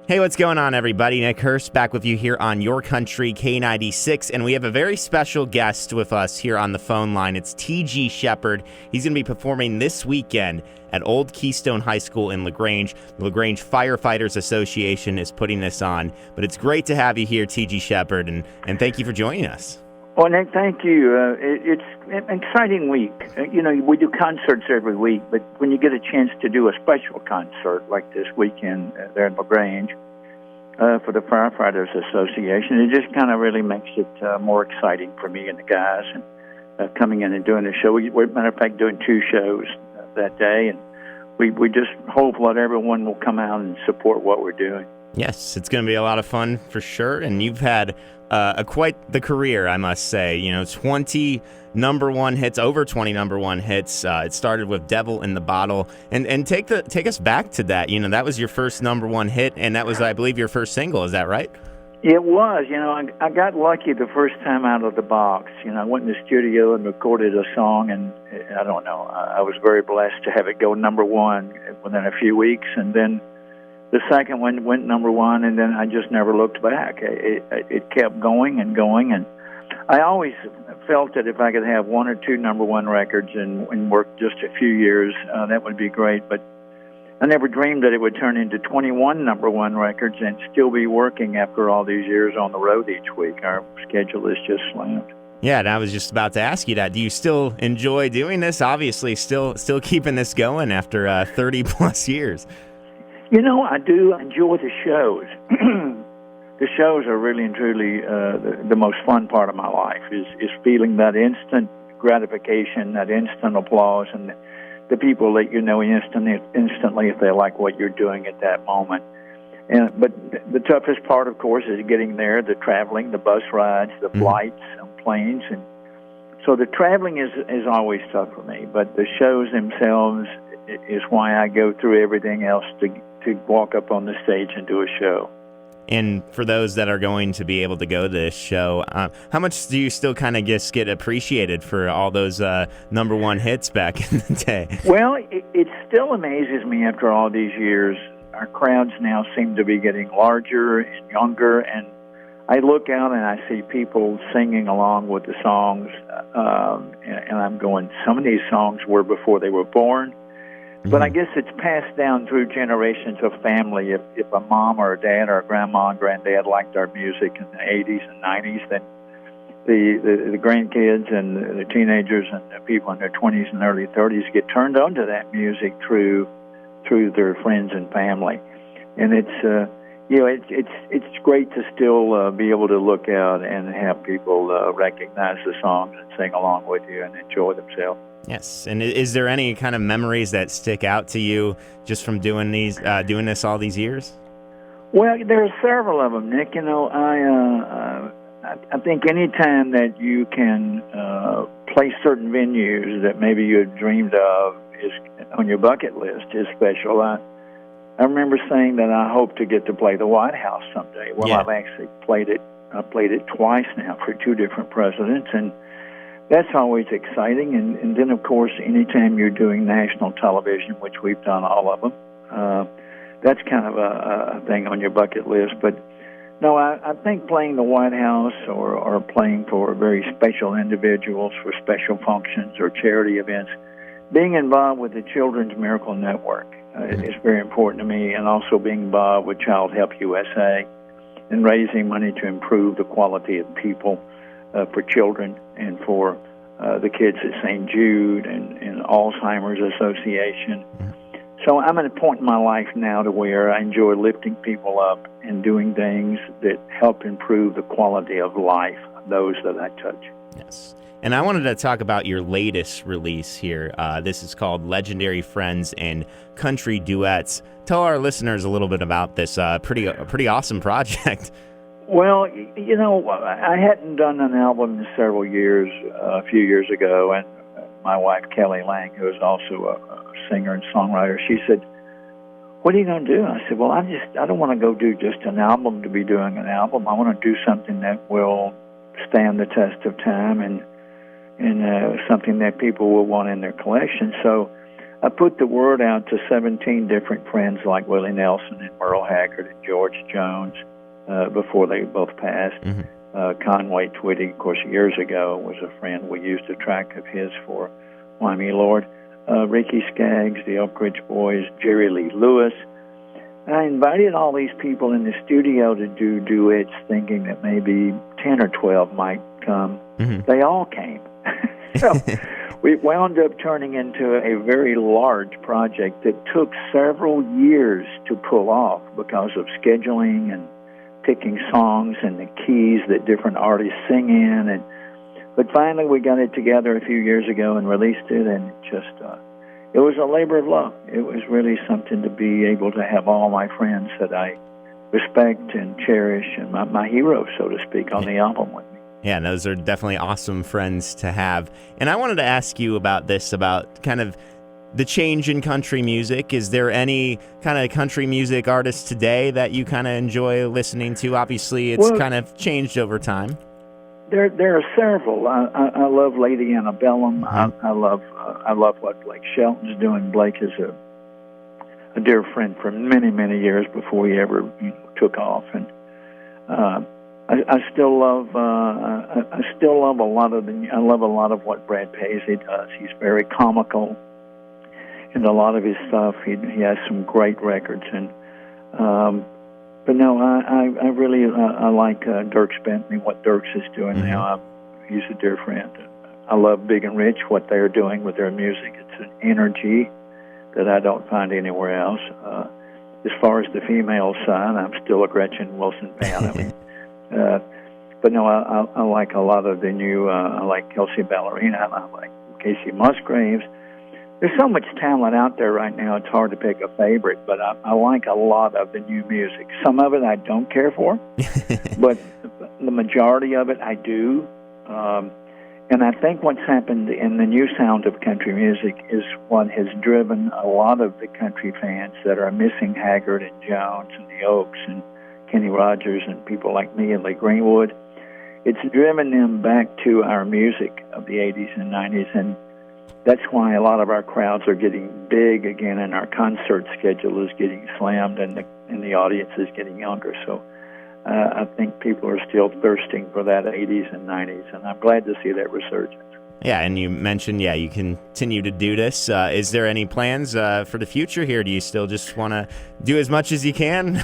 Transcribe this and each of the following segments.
Hey, what's going on, everybody? Nick Hurst back with you here on Your Country K96, and we have a very special guest with us here on the phone line. It's T.G. Sheppard. He's going to be performing this weekend at Old Keystone High School in LaGrange. The LaGrange Firefighters Association is putting this on, but it's great to have you here, T.G. Sheppard, and thank you for joining us. Well, Nick, thank you. It's an exciting week. We do concerts every week, but when you get a chance to do a special concert like this weekend there in LaGrange for the Firefighters Association, it just kind of really makes it more exciting for me and the guys and coming in and doing the show. We're, matter of fact, doing 2 shows that day, and we just hope that everyone will come out and support what we're doing. Yes, it's going to be a lot of fun for sure, and you've had quite the career, I must say. 20 number one hits, over 20 number one hits. It started with Devil in the Bottle, and take us back to that. That was your first number one hit, and that was, I believe, your first single. Is that right? It was. I got lucky the first time out of the box. I went in the studio and recorded a song, and I don't know, I was very blessed to have it go number one within a few weeks, and then the second one went number one, and then I just never looked back. It kept going and going, and I always felt that if I could have 1 or 2 number one records and work just a few years, that would be great. But I never dreamed that it would turn into 21 number one records and still be working after all these years on the road each week. Our schedule is just slammed. Yeah, and I was just about to ask you that. Do you still enjoy doing this? Obviously, still keeping this going after 30-plus years. I do enjoy the shows. The shows are really and truly the most fun part of my life, is feeling that instant gratification, that instant applause, and the people let you know instantly if they like what you're doing at that moment. But the toughest part, of course, is getting there, the traveling, the bus rides, the flights on planes. And so the traveling is always tough for me, but the shows themselves is why I go through everything else to walk up on the stage and do a show. And for those that are going to be able to go to this show, how much do you still kind of just get appreciated for all those number one hits back in the day? Well, it still amazes me after all these years. Our crowds now seem to be getting larger and younger, and I look out and I see people singing along with the songs, and I'm going, some of these songs were before they were born. But I guess it's passed down through generations of family. If a mom or a dad or a grandma and granddad liked our music in the 80s and 90s, then the grandkids and the teenagers and the people in their 20s and early 30s get turned on to that music through their friends and family. And it's great to still be able to look out and have people recognize the songs and sing along with you and enjoy themselves. Yes, and is there any kind of memories that stick out to you just from doing this all these years? Well, there are several of them, Nick. I think any time that you can play certain venues that maybe you had dreamed of is on your bucket list is special. I remember saying that I hope to get to play the White House someday. Well, yeah. I've actually played it. I played it twice now for 2 different presidents, and that's always exciting. And then, of course, anytime you're doing national television, which we've done all of them, that's kind of a thing on your bucket list. But, no, I think playing the White House or playing for very special individuals for special functions or charity events, being involved with the Children's Miracle Network is very important to me, and also being involved with Child Help USA and raising money to improve the quality of people for children and for the kids at St. Jude and Alzheimer's Association. So I'm at a point in my life now to where I enjoy lifting people up and doing things that help improve the quality of life of those that I touch. Yes. And I wanted to talk about your latest release here. This is called Legendary Friends and Country Duets. Tell our listeners a little bit about this pretty awesome project. Well, I hadn't done an album in several years, a few years ago, and my wife, Kelly Lang, who is also a singer and songwriter, she said, "What are you going to do?" I said, "Well, I don't want to go do just an album to be doing an album. I want to do something that will stand the test of time and something that people will want in their collection." So I put the word out to 17 different friends like Willie Nelson and Merle Haggard and George Jones before they both passed. Conway Twitty, of course, years ago was a friend. We used a track of his for Why Me Lord. Ricky Skaggs, the Oak Ridge Boys, Jerry Lee Lewis. I invited all these people in the studio to do duets, thinking that maybe 10 or 12 might come. They all came. So we wound up turning into a very large project that took several years to pull off because of scheduling and picking songs and the keys that different artists sing in. But finally we got it together a few years ago and released it, and it was a labor of love. It was really something to be able to have all my friends that I respect and cherish and my heroes, so to speak, on the album with me. Yeah, those are definitely awesome friends to have. And I wanted to ask you about kind of the change in country music. Is there any kind of country music artists today that you kind of enjoy listening to? Obviously, it's kind of changed over time. There are several. I love Lady Antebellum. I love what Blake Shelton's doing. Blake is a dear friend for many, many years before he ever took off, and I still love a lot of I love a lot of what Brad Paisley does. He's very comical in a lot of his stuff. He has some great records, and but no, I really like Dierks Bentley, what Dierks is doing now. He's a dear friend. I love Big and Rich, what they're doing with their music. It's an energy that I don't find anywhere else. As far as the female side, I'm still a Gretchen Wilson fan. I mean, but no, I like a lot of the new. I like Kelsey Ballerina. I like Casey Musgraves. There's so much talent out there right now, it's hard to pick a favorite, but I like a lot of the new music. Some of it I don't care for, but the majority of it I do. And I think what's happened in the new sound of country music is what has driven a lot of the country fans that are missing Haggard and Jones and the Oaks and Kenny Rogers and people like me and Lee Greenwood. It's driven them back to our music of the 80s and 90s, and that's why a lot of our crowds are getting big again, and our concert schedule is getting slammed, and the audience is getting younger. So I think people are still thirsting for that 80s and 90s, and I'm glad to see that resurgence. Yeah, and you mentioned, you continue to do this. Is there any plans for the future here? Do you still just want to do as much as you can?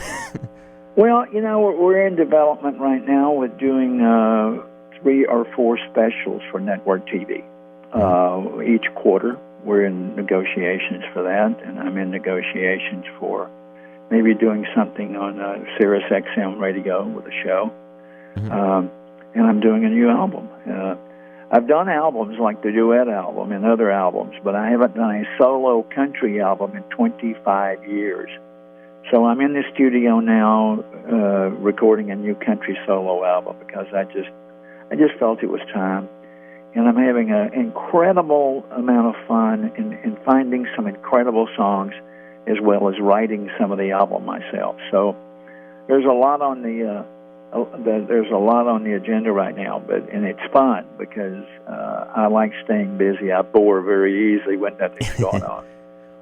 Well, we're in development right now with doing 3 or 4 specials for network TV. Each quarter, we're in negotiations for that, and I'm in negotiations for maybe doing something on Sirius XM radio with a show. And I'm doing a new album. I've done albums like the duet album and other albums, but I haven't done a solo country album in 25 years. So I'm in the studio now recording a new country solo album because I just felt it was time. And I'm having an incredible amount of fun in finding some incredible songs, as well as writing some of the album myself. So there's a lot on the agenda right now, and it's fun because I like staying busy. I bore very easily when nothing's going on.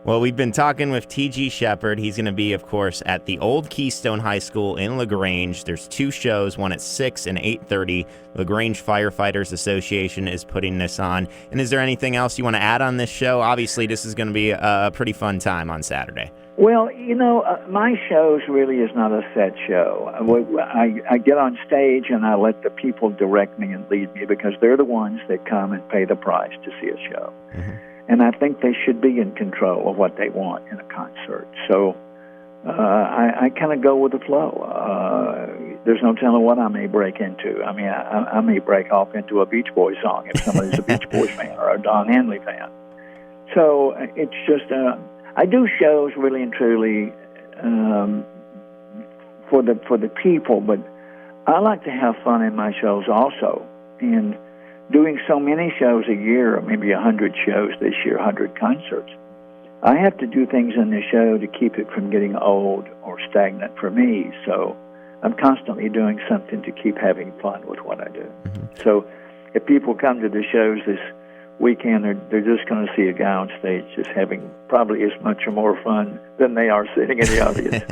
Well, we've been talking with T.G. Sheppard. He's going to be, of course, at the Old Keystone High School in LaGrange. There's 2 shows, one at 6 and 8:30. LaGrange Firefighters Association is putting this on. And is there anything else you want to add on this show? Obviously, this is going to be a pretty fun time on Saturday. Well, my shows really is not a set show. I get on stage and I let the people direct me and lead me because they're the ones that come and pay the price to see a show. And I think they should be in control of what they want in a concert. So I kind of go with the flow. There's no telling what I may break into. I mean, I may break off into a Beach Boys song if somebody's a Beach Boys fan or a Don Henley fan. So it's just, I do shows really and truly for the people, but I like to have fun in my shows also. And doing so many shows a year, maybe 100 shows this year, 100 concerts, I have to do things in the show to keep it from getting old or stagnant for me. So I'm constantly doing something to keep having fun with what I do. So if people come to the shows this weekend, they're just going to see a guy on stage just having probably as much or more fun than they are sitting in the audience.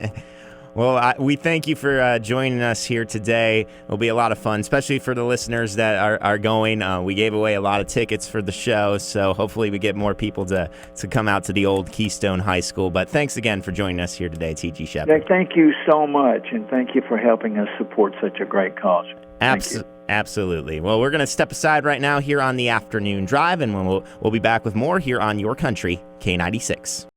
Well, we thank you for joining us here today. It'll be a lot of fun, especially for the listeners that are going. We gave away a lot of tickets for the show, so hopefully we get more people to come out to the old Keystone High School. But thanks again for joining us here today, T.G. Sheppard. Thank you so much, and thank you for helping us support such a great cause. Absolutely. Well, we're going to step aside right now here on the Afternoon Drive, and we'll be back with more here on Your Country, K96.